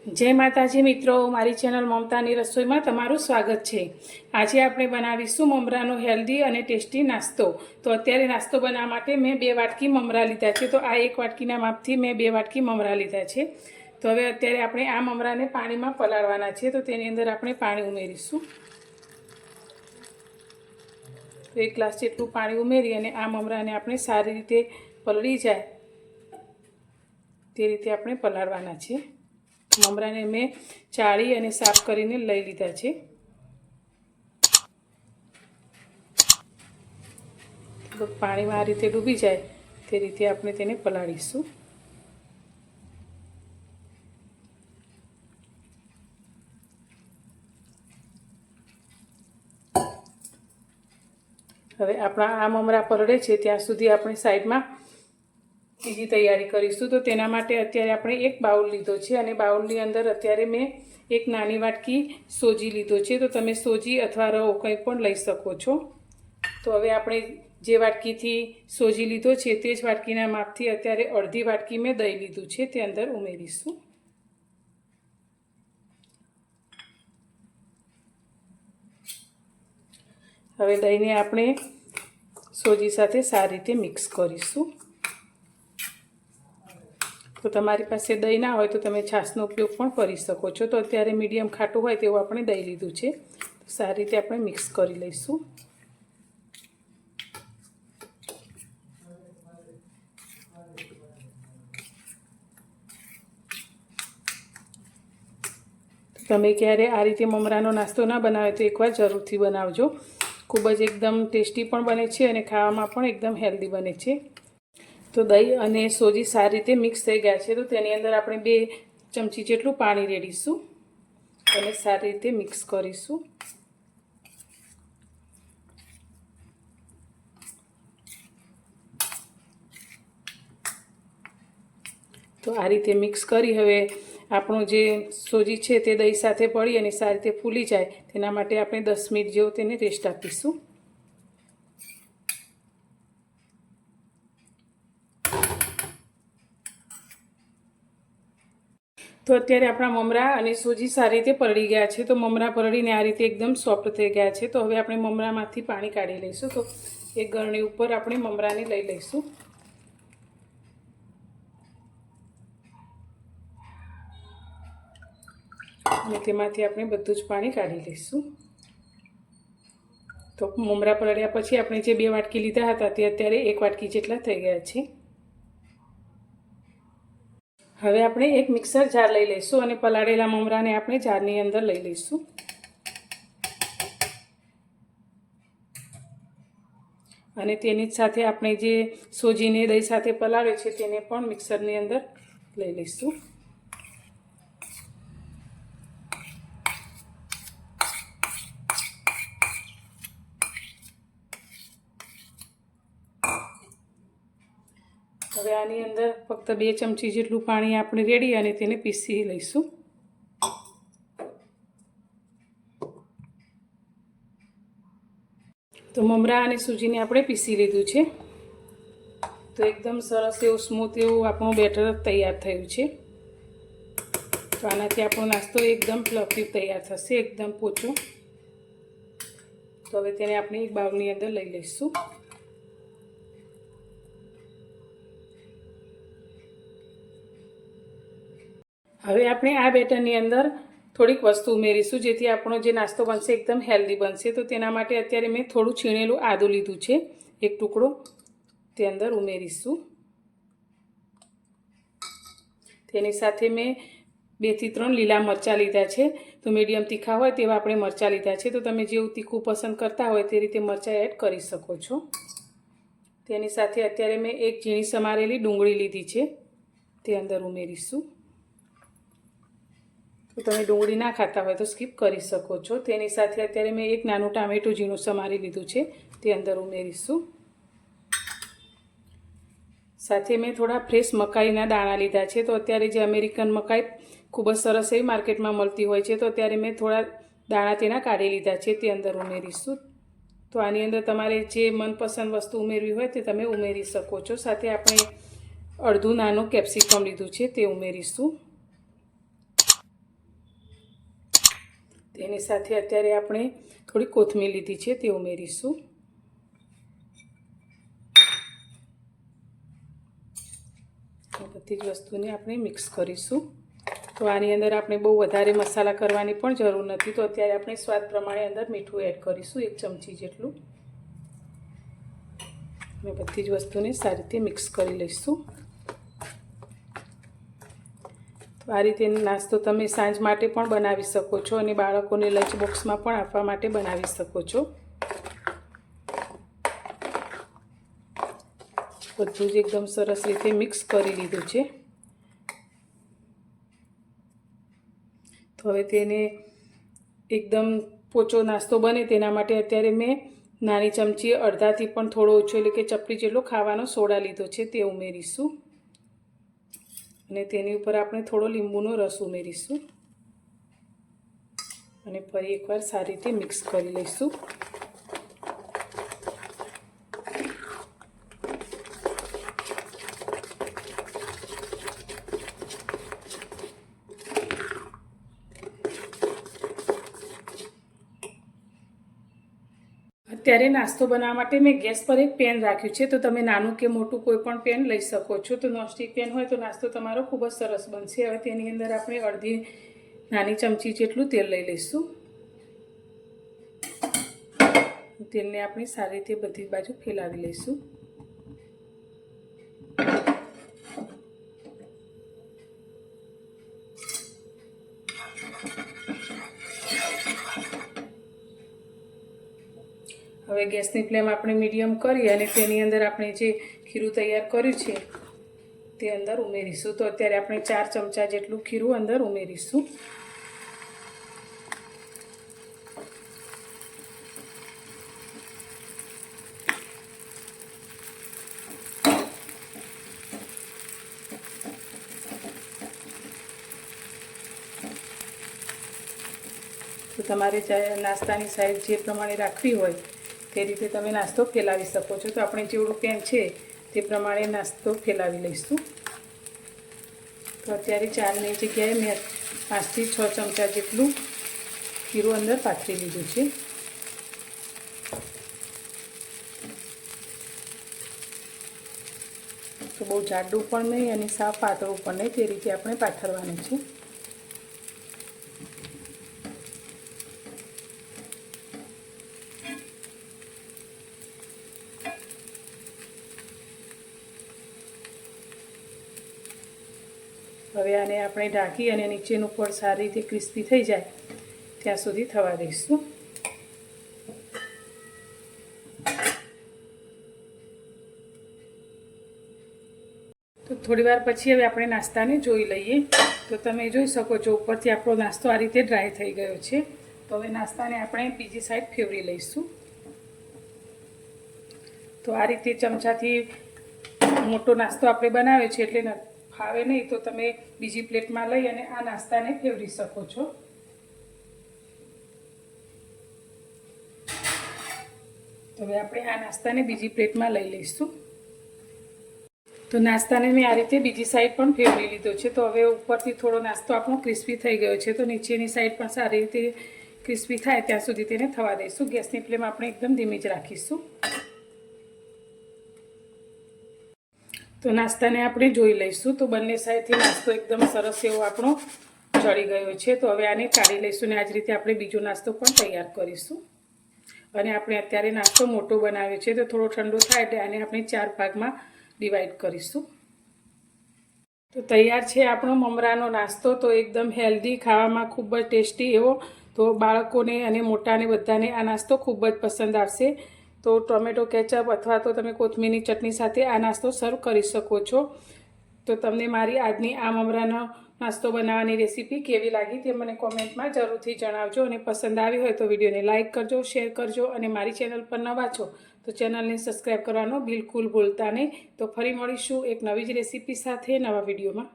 जय माताजी मित्रों, मारी चेनल ममतानी रसोई में तमारुं स्वागत है। आज आपणे बनावीशुं ममरानो हेल्दी और टेस्टी नास्तो। तो अत्यारे नास्तो बनाववा माटे मैं 2 वाटकी ममरा लीधा है। तो आ 1 वाटकीना मापथी मैं 2 वाटकी ममरा लीधा है। तो हवे अत्यारे आपणे आ ममराने पाणीमां पलाळवाना छे। तो तेनी अंदर आपणे पाणी उमेरीशुं। तो 1 ग्लास जेटलुं पाणी उमेरी अने आ ममराने आपणे सारी रीते पलળી जाए ते रीते आपणे पलाळवाना छे। ममरा ने मैं चाળી और साफ करीने लई लीधा है। तो पानी में आ रीते डूबी जाए ते रीते आपणे तेने पलाळीशुं। हवे आपणा आ ममरा पलळे छे त्यां सुधी आपणे साइड में बीजी तैयारी करीशुं। तो तेना माटे अत्यारे आपणे एक बाउल लीधो छे अने बाउलनी अंदर अत्यारे मैं एक नानी वाटकी सोजी लीधो छे। तो तमे सोजी अथवा रवो कंई पण लई शको छो। तो हवे आपणे जे वाटकीथी सोजी लीधो छे ते ज वाटकीना मापथी अत्यारे अर्धी वाटकी मैं दही लीधुं छे ते अंदर उमेरीशुं। हवे दहीने आपणे सोजी साथे सारी रीते मिक्स करीशुं। तो तमारी पासे दही ना होय तो तमे छासनो उपयोग पण करी शको छो। तो अत्यारे मीडियम खाटुं होय तेवुं आपणे दही लीधुं छे। तो सारी रीते आपणे मिक्स करी लईशुं। तमे क्यारे आ रीते ममरानो नास्तो ना बनावे तो एकवार जरूरथी बनावजो। खूब ज एकदम टेस्टी पण बने छे अने खावामां पण एकदम हेल्दी बने छे। तो दही अने सोजी सारी रीते मिक्स थई गया है। तो तेनी अंदर आपणे 2 चमची जेटलुं पाणी रेड़ीशुं अने सारी रीते मिक्स करीशुं। तो आ रीते मिक्स करी हवे આપણું જે સોજી છે તે દહીં સાથે પડી અને સારી રીતે ફૂલી જાય તેના માટે આપણે 10 મિનિટ જેવો તેને રેસ્ટ આપીશું। तो अत्यारे अपना ममरा और सोजी सारी रीते पलળી गया है। तो ममरा पलળીને आ रीते एकदम सॉफ्ट थई गया है। तो हवे आपणे ममरामांथी पाणी काढी लईशुं। तो एक गरणी उपर आपणे ममराने लई लईशुं અને તેમાંથી આપણે બધું જ પાણી કાઢી લઈશું। તો મમરા પલળ્યા પછી આપણે જે 2 વાટકી લીધા હતા તે અત્યારે 1 વાટકી જેટલા થઈ ગયા છે। હવે આપણે એક મિક્સર જાર લઈ લઈશું અને પલાળેલા મમરાને આપણે જારની અંદર લઈ લઈશું અને તેની સાથે આપણે જે સોજીને દહીં સાથે પલાળ્યો છે તેને પણ મિક્સરની અંદર લઈ લઈશું। હવે આની અંદર ફક્ત 2 ચમચી જેટલું પાણી આપણે રેડી અને તેને પીસી લઈશું। તો મમરા અને સૂજીને આપણે પીસી લીધું છે। તો એકદમ સરસ એવું સ્મૂથ એવું આપણું બેટર તૈયાર થયું છે। તો આનાથી આપણો નાસ્તો એકદમ ફ્લફી તૈયાર થશે, એકદમ પોચો। તો હવે તેને આપણે એક બાઉલની અંદર લઈ લઈશું। હવે આપણે આ બેટરની અંદર થોડીક વસ્તુ ઉમેરીશું જેથી આપણો જે નાસ્તો બનશે એકદમ હેલ્ધી બનશે। તો તેના માટે અત્યારે મેં થોડું છીણેલું આદું લીધું છે, એક ટુકડો તે અંદર ઉમેરીશું। તેની સાથે મેં 2 થી 3 લીલા મરચાં લીધા છે। તો મીડિયમ તીખા હોય તેવા આપણે મરચાં લીધા છે। તો તમે જેવું તીખું પસંદ કરતા હોય તે રીતે મરચાં એડ કરી શકો છો। તેની સાથે અત્યારે મેં એક ઝીણી સમારેલી ડુંગળી લીધી છે તે અંદર ઉમેરીશું। તો તમે ડુંગળી ના ખાતા હોય તો સ્કીપ કરી શકો છો। તેની સાથે અત્યારે મેં એક નાનું ટામેટું ઝીણું સમારી લીધું છે તે અંદર ઉમેરીશું। સાથે મેં થોડા ફ્રેશ મકાઈના દાણા લીધા છે। તો અત્યારે જે અમેરિકન મકાઈ ખૂબ જ સરસ એવી માર્કેટમાં મળતી હોય છે, તો અત્યારે મેં થોડા દાણા તેના કાઢી લીધા છે તે અંદર ઉમેરીશું। તો આની અંદર તમારે જે મનપસંદ વસ્તુ ઉમેરવી હોય તે તમે ઉમેરી શકો છો। સાથે આપણે અડધું નાનું કેપ્સિકમ લીધું છે તે ઉમેરીશું। તેની સાથે અત્યારે આપણે થોડી કોથમીર લીધી છે તે ઉમેરીશું. બધી જ વસ્તુને આપણે મિક્સ કરીશું. તો આની અંદર આપણે બહુ વધારે મસાલા કરવાની પણ જરૂર નથી. તો અત્યારે આપણે સ્વાદ પ્રમાણે અંદર મીઠું એડ કરીશું 1 ચમચી જેટલું. અને બધી જ વસ્તુને સારી રીતે મિક્સ કરી લઈશું. તો આ રીતે નાસ્તો તમે સાંજ માટે પણ બનાવી શકો છો અને બાળકોને લંચ બોક્સમાં પણ આપવા માટે બનાવી શકો છો. બધું જ એકદમ સરસ રીતે મિક્સ કરી લીધું છે. તો હવે તેને એકદમ પોચો નાસ્તો બને તેના માટે અત્યારે મેં નાની ચમચી અડધાથી પણ થોડો ઓછો એટલે કે ચપટી જેટલો ખાવાનો સોડા લીધો છે તે ઉમેરીશું. અને તેની ઉપર આપણે થોડો લીંબુનો રસ ઉમેરીશું અને ફરી એકવાર સારી રીતે મિક્સ કરી લઈશું. અત્યારે નાસ્તો બનાવવા માટે મેં ગેસ પર એક પેન રાખ્યું છે. તો તમે નાનું કે મોટું કોઈ પણ પેન લઈ શકો છો. તો નોનસ્ટિક પેન હોય તો નાસ્તો તમારો ખૂબ જ સરસ બનશે. હવે તેની અંદર આપણે અડધી નાની ચમચી જેટલું તેલ લઈ લઈશું. તેલને આપણે સારી રીતે બધી બાજુ ફેલાવી લઈશું. હવે ગેસની ફ્લેમ આપણે મીડિયમ કરી અને તેની અંદર આપણે જે ખીરું તૈયાર કર્યું છે તે અંદર ઉમેરીશું. તો અત્યારે આપણે 4 ચમચા જેટલું ખીરું અંદર ઉમેરીશું. તો તમારે નાસ્તાની સાઈઝ જે પ્રમાણે રાખવી હોય તે રીતે તમે નાસ્તો ફેલાવી શકો છો. તો આપણે જેવડું પેન છે તે પ્રમાણે નાસ્તો ફેલાવી લઈશું. તો અત્યારે 4ની જગ્યાએ મેં 5 થી 6 ચમચા જેટલું ખીરું અંદર પાથરી લીધું છે. તો બહુ જાડું પણ નહીં અને સાવ પાતળું પણ નહીં, તે રીતે આપણે પાથરવાનું છે. હવે આને આપણે ઢાંકી અને નીચેનું ફળ સારી રીતે ક્રિસ્પી થઈ જાય ત્યાં સુધી થવા દઈશું. તો થોડી વાર પછી હવે આપણે નાસ્તાને જોઈ લઈએ. તો તમે જોઈ શકો છો ઉપરથી આપણો નાસ્તો આ રીતે ડ્રાય થઈ ગયો છે. તો હવે નાસ્તાને આપણે બીજી સાઈડ ફેરવી લઈશું. તો આ રીતે ચમચાથી મોટો નાસ્તો આપણે બનાવ્યો છે એટલે ફાવે નહીં તો તમે બીજી પ્લેટમાં લઈ અને આ નાસ્તાને ફેરવી શકો છો. તો હવે આપણે આ નાસ્તાને બીજી પ્લેટમાં લઈ લઈશું. તો નાસ્તાને મેં આ રીતે બીજી સાઈડ પણ ફેરવી લીધો છે. તો હવે ઉપરથી થોડો નાસ્તો આપણો ક્રિસ્પી થઈ ગયો છે. તો નીચેની સાઈડ પણ સારી રીતે ક્રિસ્પી થાય ત્યાં સુધી તેને થવા દઈશું. ગેસની ફ્લેમ આપણે એકદમ ધીમી જ રાખીશું. તો નાસ્તાને આપણે જોઈ લઈશું. તો બંને સાઈડથી નાસ્તો એકદમ સરસ એવો આપણો ચડી ગયો છે. તો હવે આને કાઢી લઈશું અને આ જ રીતે આપણે બીજો નાસ્તો પણ તૈયાર કરીશું. અને આપણે અત્યારે નાસ્તો મોટો બનાવ્યો છે તો થોડો ઠંડો થાય એટલે આને આપણે 4 ભાગમાં ડિવાઈડ કરીશું. તો તૈયાર છે આપણો મમરાનો નાસ્તો. તો એકદમ હેલ્ધી, ખાવામાં ખૂબ જ ટેસ્ટી એવો. તો બાળકોને અને મોટાને બધાને આ નાસ્તો ખૂબ જ પસંદ આવશે. તો ટોમેટો કેચઅપ અથવા તો તમે કોથમીરની ચટણી સાથે આ નાસ્તો સર્વ કરી શકો છો. તો તમને મારી આજની આ મમરાનો નાસ્તો બનાવવાની રેસીપી કેવી લાગી તે મને કોમેન્ટમાં જરૂરથી જણાવજો. અને પસંદ આવી હોય તો વિડીયોને લાઇક કરજો, શેર કરજો અને મારી ચેનલ પર નવા છો તો ચેનલને સબસ્ક્રાઈબ કરવાનો બિલકુલ ભૂલતા નહીં. તો ફરી મળીશું એક નવી જ રેસીપી સાથે નવા વિડીયોમાં.